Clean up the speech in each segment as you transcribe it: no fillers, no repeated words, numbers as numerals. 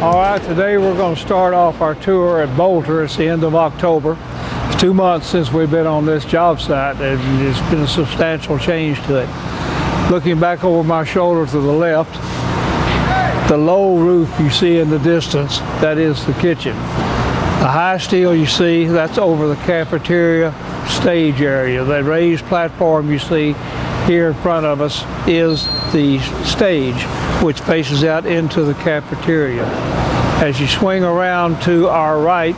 All right, today we're going to start off our tour at Boulter. It's the end of October. It's 2 months since we've been on this job site, and there's been a substantial change to it. Looking back over my shoulder to the left, the low roof you see in the distance, that is the kitchen. The high steel you see, that's over the cafeteria stage area. That raised platform you see here in front of us is the stage, which faces out into the cafeteria. As you swing around to our right,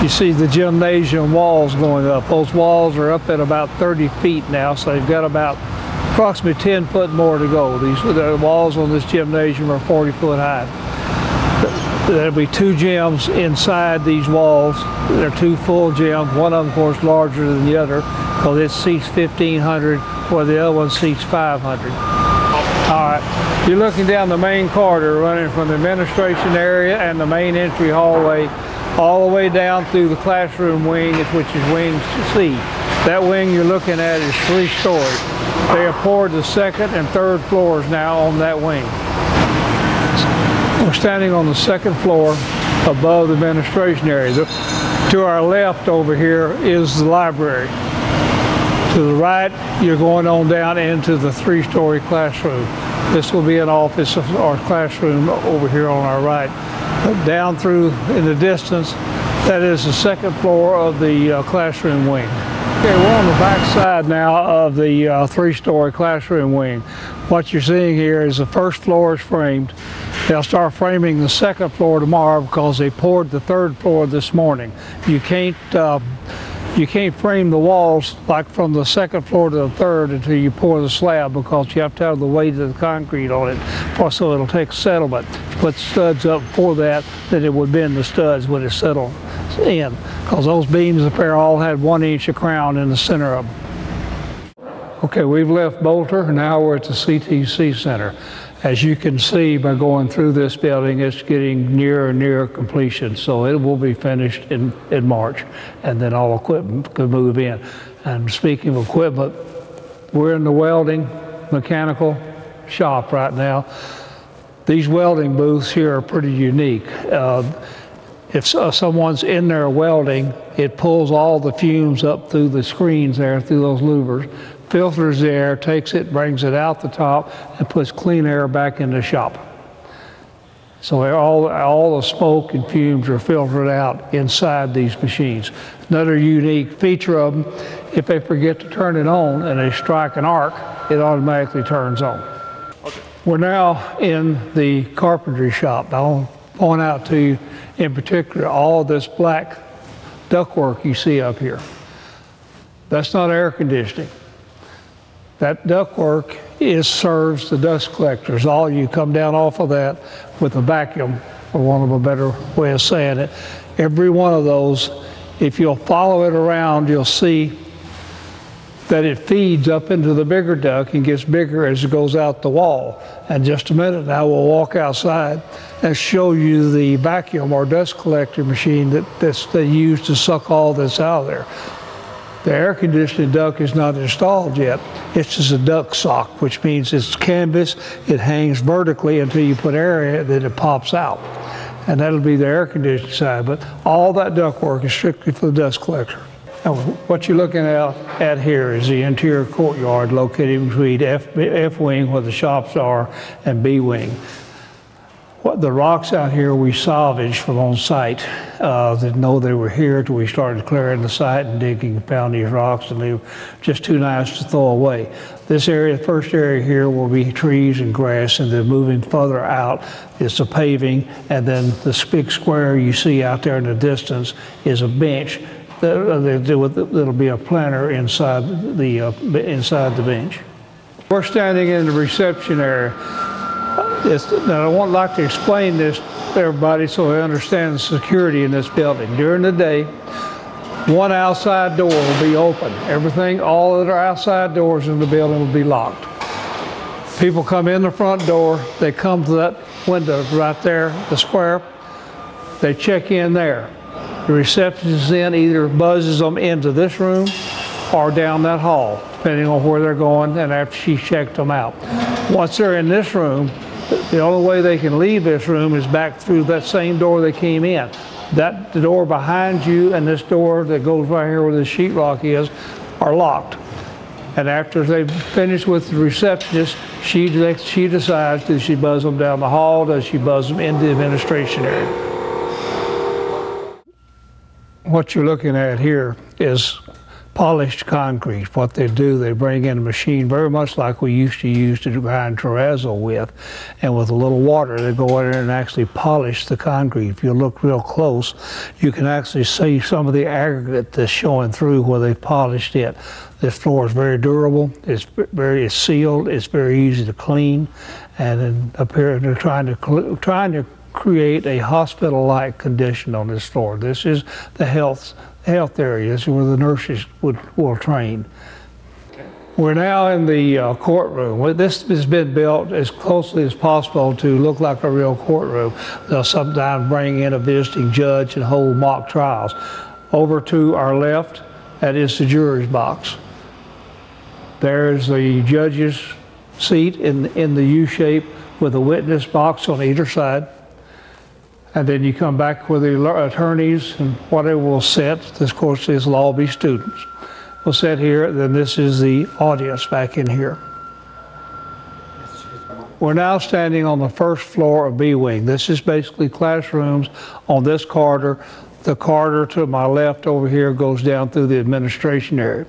you see the gymnasium walls going up. Those walls are up at about 30 feet now, so they've got about approximately 10 foot more to go. The walls on this gymnasium are 40 foot high. There'll be 2 gyms inside these walls. They're 2 full gyms. One of them, of course, larger than the other because it seats 1,500, while the other one seats 500. All right, you're looking down the main corridor running from the administration area and the main entry hallway all the way down through the classroom wing, which is wing C. That wing you're looking at is 3 stories. They have poured the 2nd and 3rd floors now on that wing. We're standing on the 2nd floor above the administration area. To our left over here is the library. To the right, you're going on down into the 3-story classroom. This will be an office or classroom over here on our right. But down through in the distance, that is the 2nd floor of the classroom wing. Okay, we're on the back side now of the 3-story classroom wing. What you're seeing here is the 1st floor is framed. They'll start framing the 2nd floor tomorrow because they poured the 3rd floor this morning. You can't frame the walls like from the 2nd floor to the 3rd until you pour the slab because you have to have the weight of the concrete on it, so it'll take settlement. If you put studs up for that, then it would bend the studs when it settles in, because those beams up there all had 1 inch of crown in the center of them. Okay, we've left Boulter, now we're at the CTC Center. As you can see by going through this building, it's getting nearer and nearer completion, so it will be finished in March, and then all equipment could move in. And speaking of equipment, we're in the welding mechanical shop right now. These welding booths here are pretty unique. If someone's in there welding, it pulls all the fumes up through the screens there, through those louvers, filters the air, takes it, brings it out the top, and puts clean air back in the shop. So all the smoke and fumes are filtered out inside these machines. Another unique feature of them, if they forget to turn it on and they strike an arc, it automatically turns on. Okay. We're now in the carpentry shop. I'll point out to you in particular all this black ductwork you see up here. That's not air conditioning. That ductwork serves the dust collectors. All you come down off of that with a vacuum, for want of a better way of saying it. Every one of those, if you'll follow it around, you'll see that it feeds up into the bigger duct and gets bigger as it goes out the wall. In just a minute now, we'll walk outside and show you the vacuum or dust collector machine that's used to suck all this out of there. The air conditioning duct is not installed yet. It's just a duct sock, which means it's canvas. It hangs vertically until you put air in it, then it pops out. And that'll be the air conditioning side. But all that duct work is strictly for the dust collector. Now, what you're looking at here is the interior courtyard located between F wing, where the shops are, and B wing. The rocks out here we salvaged from on site. Didn't know they were here till we started clearing the site and digging and found these rocks, and they were just too nice to throw away. This area, the first area here, will be trees and grass, and then moving further out is the paving, and then this big square you see out there in the distance is a bench. There'll be a planter inside the bench. We're standing in the reception area. Now, I would like to explain this to everybody so they understand the security in this building. During the day, one outside door will be open. All of our outside doors in the building will be locked. People come in the front door, they come to that window right there, the square, they check in there. The receptionist then either buzzes them into this room or down that hall, depending on where they're going and after she checked them out. Once they're in this room, The only way they can leave this room is back through that same door they came in. The door behind you and this door that goes right here where the sheetrock is are locked. And after they've finished with the receptionist, she decides, does she buzz them down the hall, does she buzz them into the administration area. What you're looking at here is polished concrete. What they do, they bring in a machine very much like we used to use to grind terrazzo with, and with a little water they go in there and actually polish the concrete. If you look real close, you can actually see some of the aggregate that's showing through where they've polished it. This floor is very durable, it's sealed, it's very easy to clean, and then up here they're trying to create a hospital-like condition on this floor. This is the health area. This is where the nurses will train. Okay. We're now in the courtroom. This has been built as closely as possible to look like a real courtroom. They'll sometimes bring in a visiting judge and hold mock trials. Over to our left, that is the jury's box. There's the judge's seat in the U shape with a witness box on either side. And then you come back where the attorneys and whatever will sit. This, of course, this will all be students. We'll sit here, then this is the audience back in here. We're now standing on the first floor of B Wing. This is basically classrooms on this corridor. The corridor to my left over here goes down through the administration area.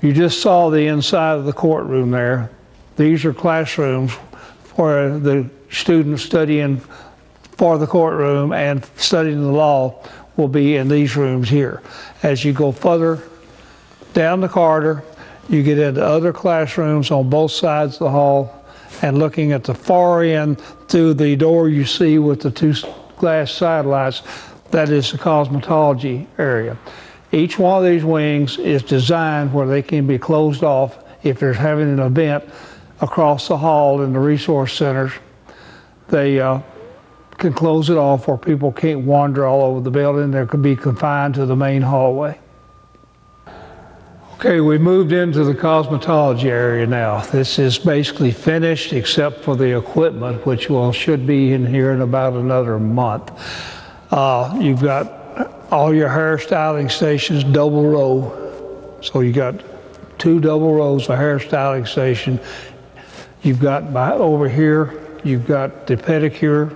You just saw the inside of the courtroom there. These are classrooms for the students studying for the courtroom and studying the law will be in these rooms here. As you go further down the corridor, you get into other classrooms on both sides of the hall, and looking at the far end through the door you see with the two glass sidelights, that is the cosmetology area. Each one of these wings is designed where they can be closed off if they're having an event across the hall in the resource centers. They can close it off where people can't wander all over the building. They could be confined to the main hallway. Okay, we moved into the cosmetology area now. This is basically finished except for the equipment, which should be in here in about another month. You've got all your hairstyling stations double row. So you got 2 double rows of hairstyling station. You've got over here, you've got the pedicure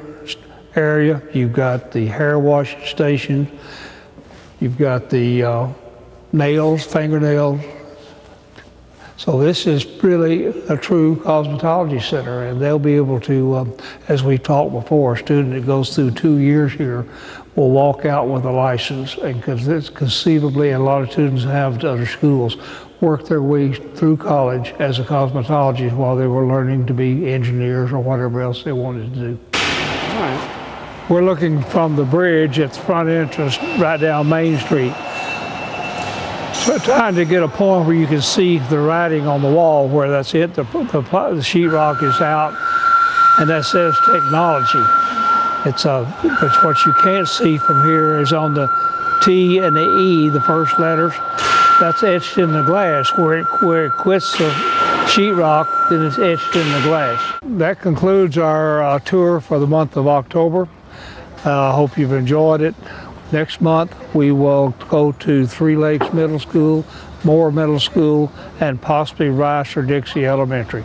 area, you've got the hair wash station, you've got the nails, fingernails. So this is really a true cosmetology center, and they'll be able to, as we talked before, a student that goes through 2 years here will walk out with a license, and conceivably, and a lot of students have to other schools, work their way through college as a cosmetologist while they were learning to be engineers or whatever else they wanted to do. All right. We're looking from the bridge at the front entrance right down Main Street. So trying to get a point where you can see the writing on the wall where that's it, the sheetrock is out, and that says technology. It's what you can't see from here is on the T and the E, the first letters, that's etched in the glass. Where it quits the sheetrock, then it's etched in the glass. That concludes our tour for the month of October. I hope you've enjoyed it. Next month, we will go to Three Lakes Middle School, Moore Middle School, and possibly Rice or Dixie Elementary.